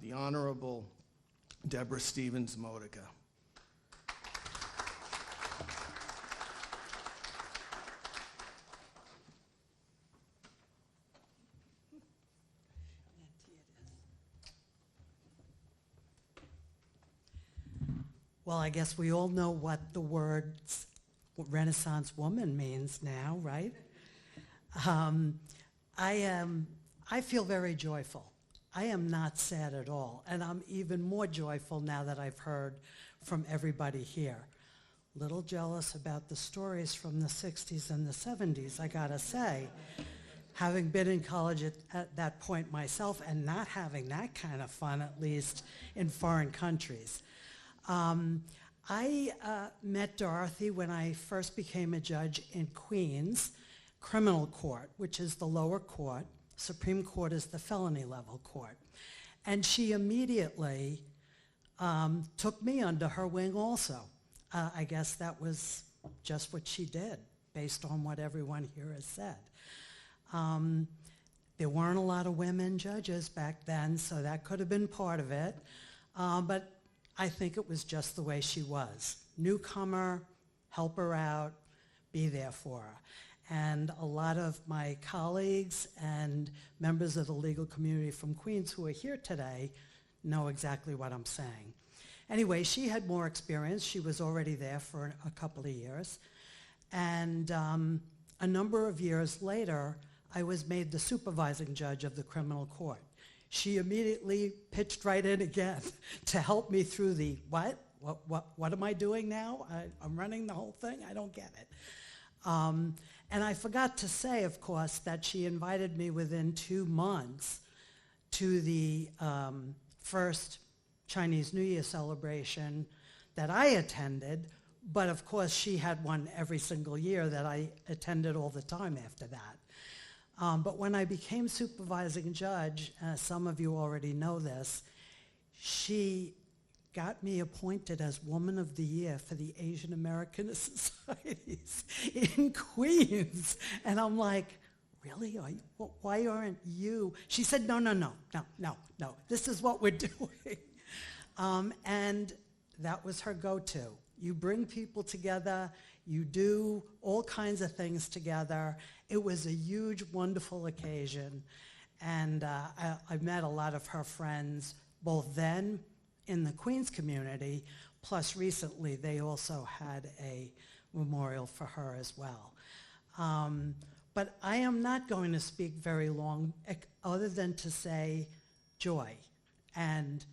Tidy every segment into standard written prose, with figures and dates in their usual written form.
the Honorable Deborah Stevens Modica. Well, I guess we all know what the words Renaissance woman means now, right? I feel very joyful. I am not sad at all, and I'm even more joyful now that I've heard from everybody here. Little jealous about the stories from the 60s and the 70s, I gotta say. Having been in college at that point myself and not having that kind of fun, at least in foreign countries. I met Dorothy when I first became a judge in Queens Criminal Court, which is the lower court. Supreme Court is the felony level court. And she immediately took me under her wing also. I guess that was just what she did, based on what everyone here has said. There weren't a lot of women judges back then, so that could have been part of it. But I think it was just the way she was. Newcomer, help her out, be there for her. And a lot of my colleagues and members of the legal community from Queens who are here today know exactly what I'm saying. Anyway, she had more experience. She was already there for a couple of years. And a number of years later, I was made the supervising judge of the criminal court. She immediately pitched right in again to help me through the, what am I doing now? I'm running the whole thing? I don't get it. And I forgot to say, of course, that she invited me within 2 months to the first Chinese New Year celebration that I attended, but of course she had one every single year that I attended all the time after that. But when I became supervising judge, some of you already know this, she got me appointed as Woman of the Year for the Asian American Societies in Queens. And I'm like, really? Why aren't you? She said, no, this is what we're doing. And that was her go-to. You bring people together, you do all kinds of things together. It was a huge, wonderful occasion. And I met a lot of her friends, both then in the Queens community, plus recently they also had a memorial for her as well. But I am not going to speak very long, other than to say joy and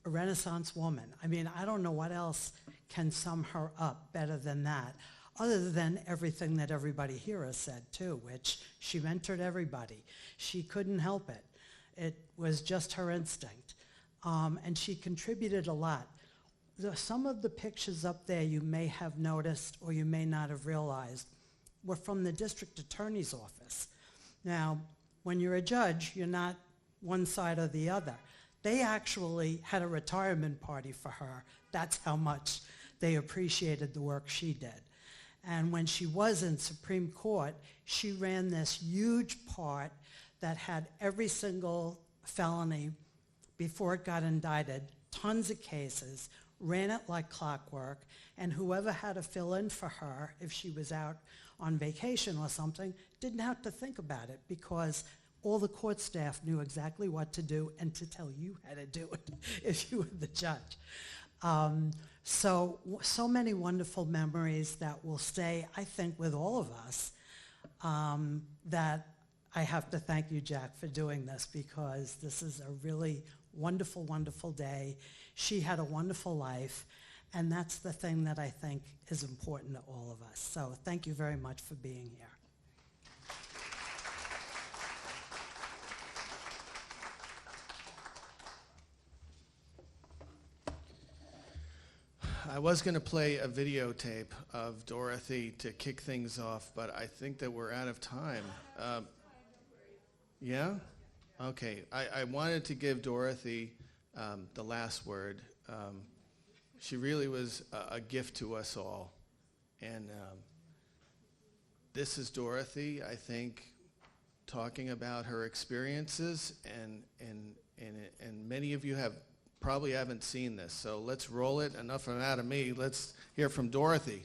a Renaissance woman. I mean, I don't know what else can sum her up better than that, other than everything that everybody here has said too, which she mentored everybody. She couldn't help it. It was just her instinct. And she contributed a lot. Some of the pictures up there you may have noticed or you may not have realized were from the district attorney's office. Now, when you're a judge, you're not one side or the other. They actually had a retirement party for her. That's how much they appreciated the work she did. And when she was in Supreme Court, she ran this huge part that had every single felony before it got indicted, tons of cases, ran it like clockwork, and whoever had to fill in for her if she was out on vacation or something didn't have to think about it because all the court staff knew exactly what to do and to tell you how to do it if you were the judge. So many wonderful memories that will stay, I think, with all of us, that I have to thank you, Jack, for doing this because this is a really wonderful, wonderful day. She had a wonderful life, and that's the thing that I think is important to all of us. So thank you very much for being here. I was going to play a videotape of Dorothy to kick things off, but I think that we're out of time. Yeah? Okay. I wanted to give Dorothy the last word. She really was a gift to us all. And this is Dorothy, I think, talking about her experiences and and many of you probably haven't seen this. So let's roll it. Enough out of me. Let's hear from Dorothy.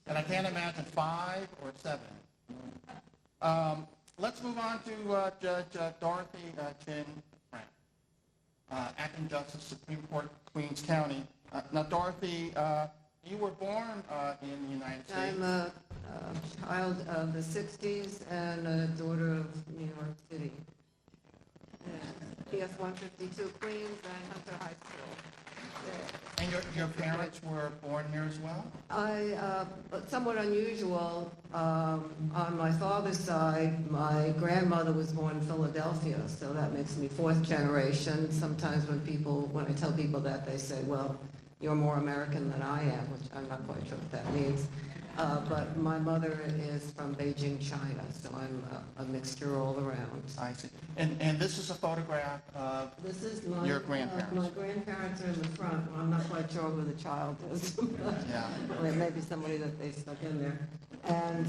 And I can't imagine 5 or 7. Let's move on to Judge Dorothy Chin Brandt, Acting Justice, Supreme Court, Queens County. Now, Dorothy, you were born in the United States. I'm a child of the 60s and a daughter of New York City. PS 152 Queens and Hunter High School. And your parents were born here as well? Somewhat unusual. On my father's side, my grandmother was born in Philadelphia, so that makes me 4th generation. Sometimes when I tell people that, they say, well, you're more American than I am, which I'm not quite sure what that means. But my mother is from Beijing, China, so I'm a mixture all around. I see. And this is a photograph of your grandparents. My grandparents are in the front. Well, I'm not quite sure who the child is. Yeah. Well, maybe somebody that they stuck in there. And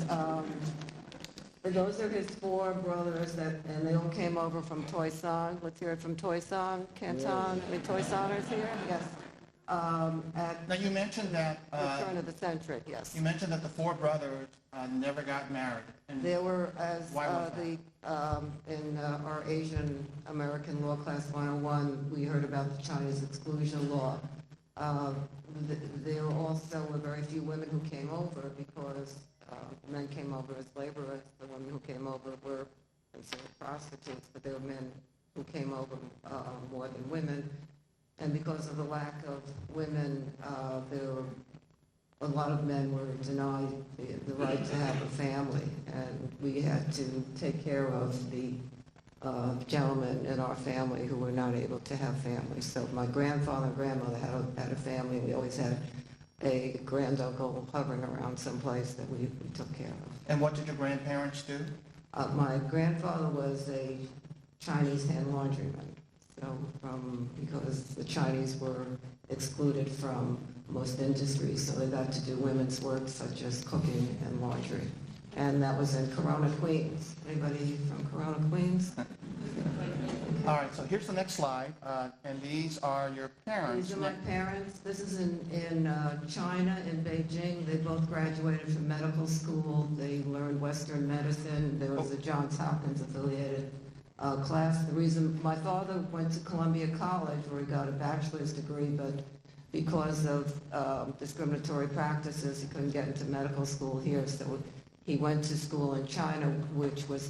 those are his 4 brothers, and they all came over from Toisan. Let's hear it from Toisan, Canton. I mean, Toisaners here? Yes. Now, you mentioned that... the turn of the century, yes. You mentioned that the 4 brothers never got married. And There were, as why was that? in our Asian American Law Class 101, we heard about the Chinese exclusion law. There also were very few women who came over because men came over as laborers. The women who came over were considered prostitutes, but there were men who came over more than women. And because of the lack of women, a lot of men were denied the right to have a family, and we had to take care of the gentlemen in our family who were not able to have families. So my grandfather and grandmother had a family, and we always had a granduncle hovering around someplace that we took care of. And what did your grandparents do? My grandfather was a Chinese hand laundryman. So because the Chinese were excluded from most industries, so they got to do women's work such as cooking and laundry. And that was in Corona, Queens. Anybody from Corona, Queens? All right, so here's the next slide, and these are your parents. These are my parents. This is in China, in Beijing. They both graduated from medical school. They learned Western medicine. There was a Johns Hopkins affiliated class. The reason my father went to Columbia College where he got a bachelor's degree, but because of discriminatory practices, he couldn't get into medical school here, so he went to school in China, which was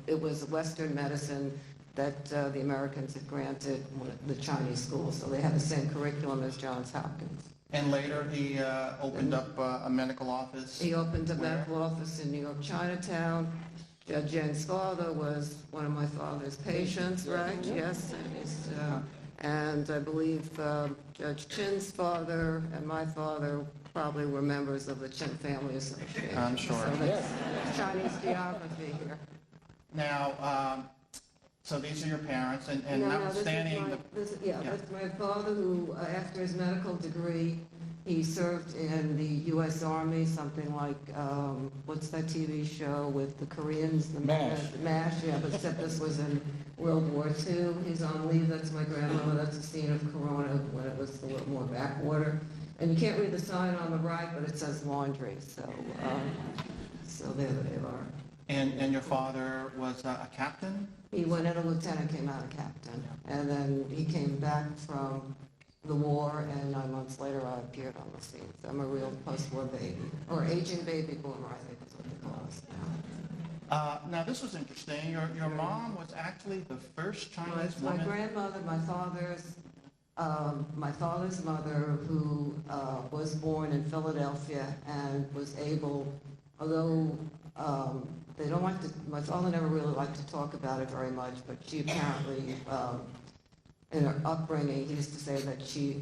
it was Western medicine that the Americans had granted the Chinese schools, so they had the same curriculum as Johns Hopkins. And later he opened up a medical office. He opened a medical office in New York, Chinatown. Judge Jen's father was one of my father's patients, right? Yes. And I believe Judge Chin's father and my father probably were members of the Chin Family Association. I'm sure. So that's Chinese geography here. Now, so these are your parents, and notwithstanding That's my father who, after his medical degree, he served in the U.S. Army, something like, what's that TV show with the Koreans? MASH. MASH, yeah, but except this was in World War II. He's on leave. That's my grandmother. That's a scene of Corona when it was a little more backwater. And you can't read the sign on the right, but it says laundry. So there they are. And your father was a captain? He went in a lieutenant, came out a captain. And then he came back from the war, and 9 months later I appeared on the scene. So I'm a real post-war baby, or aging baby boomer, I think is what they call us now. Now this was interesting. Your mom was actually the first Chinese My woman. grandmother, my father's mother, who was born in Philadelphia and was able, although they don't like to, my father never really liked to talk about it very much, but she apparently, in her upbringing, he used to say that she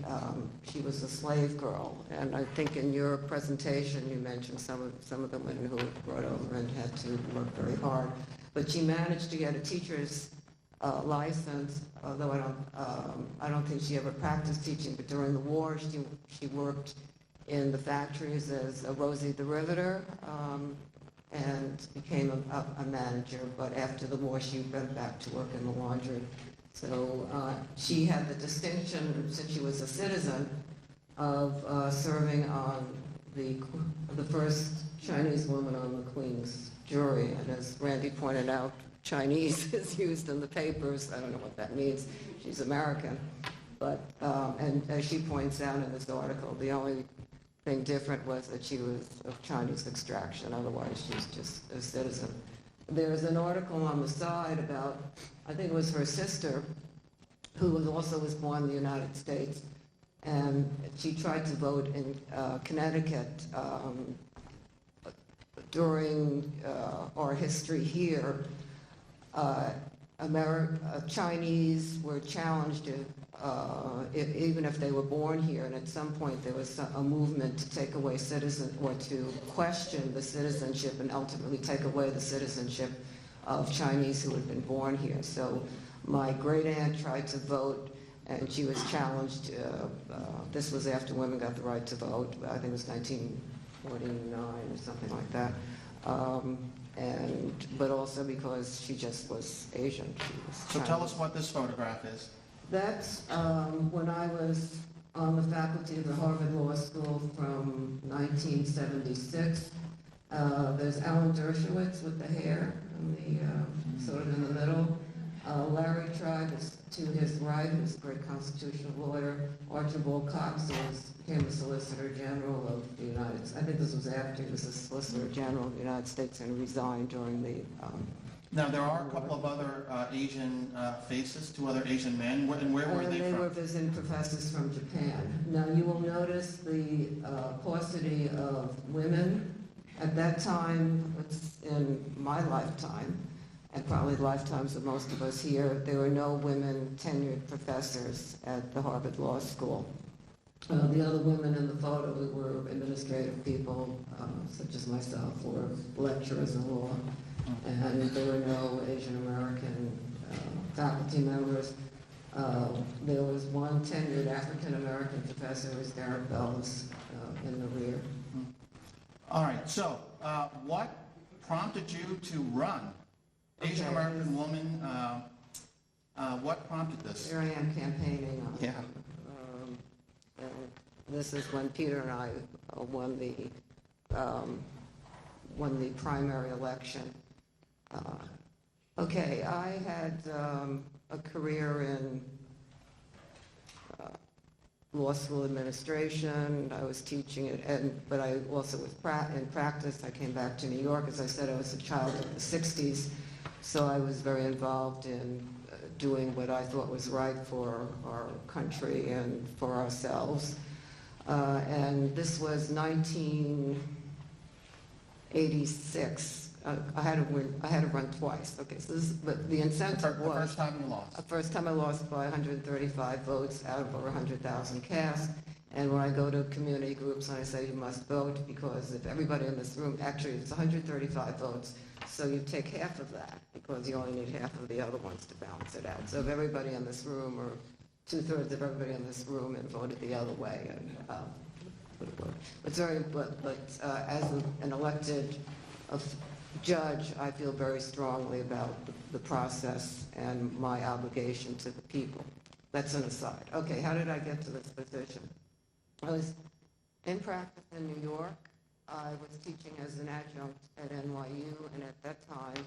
was a slave girl. And I think in your presentation you mentioned some of the women who were brought over and had to work very hard. But she managed to get a teacher's license, although I don't think she ever practiced teaching. But during the war, she worked in the factories as Rosie the Riveter. and became a manager, but after the war she went back to work in the laundry. So she had the distinction, since she was a citizen, of serving on the first Chinese woman on the Queen's jury. And as Randy pointed out, Chinese is used in the papers. I don't know what that means. She's American. But, and as she points out in this article, the only thing different was that she was of Chinese extraction. Otherwise, she's just a citizen. There's an article on the side about, I think it was her sister, who also was born in the United States, and she tried to vote in Connecticut during our history here. Chinese were challenged even if they were born here, and at some point there was a movement to take away citizen, or to question the citizenship and ultimately take away the citizenship of Chinese who had been born here. So my great aunt tried to vote, and she was challenged. This was after women got the right to vote. I think it was 1949 or something like that. But also because she just was Asian. She was So Chinese. tell us what this photograph is. That's when I was on the faculty of the Harvard Law School from 1976. There's Alan Dershowitz with the hair, sort of in the middle. Larry Tribe is to his right, who's a great constitutional lawyer. Archibald Cox became the Solicitor General of the United States. I think this was after he was the Solicitor General of the United States and resigned during the Now, there are a couple of other Asian faces, two other Asian men. And where were they They from? were visiting professors from Japan. Now, you will notice the paucity of women. At that time, it's in my lifetime, and probably lifetimes of most of us here, there were no women tenured professors at the Harvard Law School. The other women in the photo were administrative people, such as myself, or lecturers in law. And there were no Asian American faculty members. There was one tenured African American professor, who was Derek Bellis, in the rear. All right, so what prompted you to run? Asian American woman, what prompted this? Here I am campaigning on. Yeah. And this is when Peter and I won the primary election. Okay, I had a career in law school administration. I was teaching it, but I also was in practice. I came back to New York. As I said, I was a child of the 60s, so I was very involved in doing what I thought was right for our country and for ourselves. And this was 1986. I had to run twice. Okay, so this is, but the incentive was... The first time you lost. The first time I lost by 135 votes out of over 100,000 cast. And when I go to community groups and I say you must vote, because if everybody in this room, actually it's 135 votes, so you take half of that, because you only need half of the other ones to balance it out. So if everybody in this room, or 2/3 of everybody in this room, had voted the other way, and it's very, but as an elected judge, I feel very strongly about the process and my obligation to the people. That's an aside. Okay, how did I get to this position? I was in practice in New York. I was teaching as an adjunct at NYU, and at that time,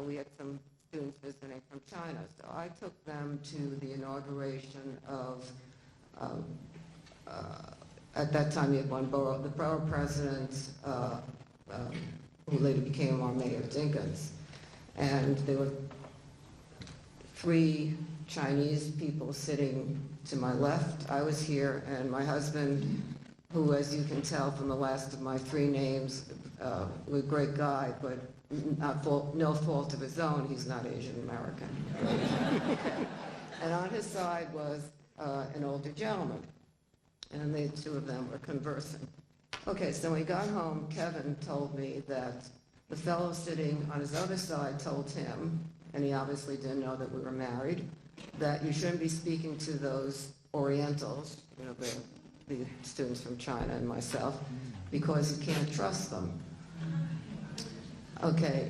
we had some students visiting from China. So I took them to the inauguration of, at that time, we had one borough, the borough president, who later became our mayor, Dinkins. And there were 3 Chinese people sitting to my left. I was here, and my husband, who, as you can tell from the last of my 3 names, was a great guy, but no fault of his own, he's not Asian American. And on his side was an older gentleman, and the 2 of them were conversing. Okay, so when we got home, Kevin told me that the fellow sitting on his other side told him, and he obviously didn't know that we were married, that you shouldn't be speaking to those Orientals, you know, the students from China and myself, because you can't trust them. Okay,